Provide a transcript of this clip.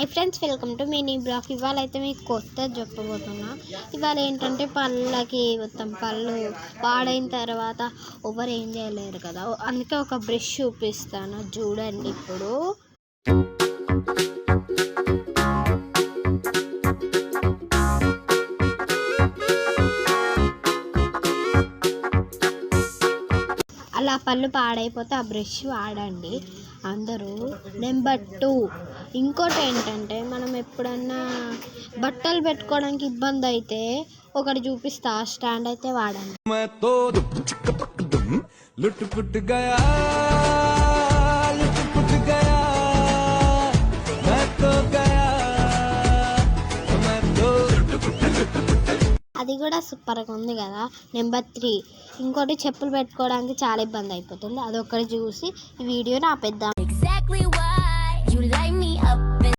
Hi friends, welcome to mini blog. ఇవాళ అయితే మీకు కొత్త చెప్పబోతున్నా. ఇవాళ ఏంటంటే పళ్ళకి మొత్తం పళ్ళు పాడైన తర్వాత ఎవరు ఏం చేయలేరు కదా, అందుకే ఒక బ్రష్ చూపిస్తాను చూడండి. ఇప్పుడు అలా పళ్ళు పాడైపోతే ఆ బ్రష్ వాడండి అందరూ. నెంబర్ 2, ఇంకోటి ఏంటంటే మనం ఎప్పుడన్నా బట్టలు పెట్టుకోవడానికి ఇబ్బంది అయితే ఒకటి చూపిస్తా, స్టాండ్ అయితే వాడండి. అది కూడా సూపర్గా ఉంది కదా. నెంబర్ 3, ఇంకోటి చెప్పులు పెట్టుకోవడానికి చాలా ఇబ్బంది అయిపోతుంది, అదొకటి చూసి ఈ వీడియోని ఆపేద్దాం.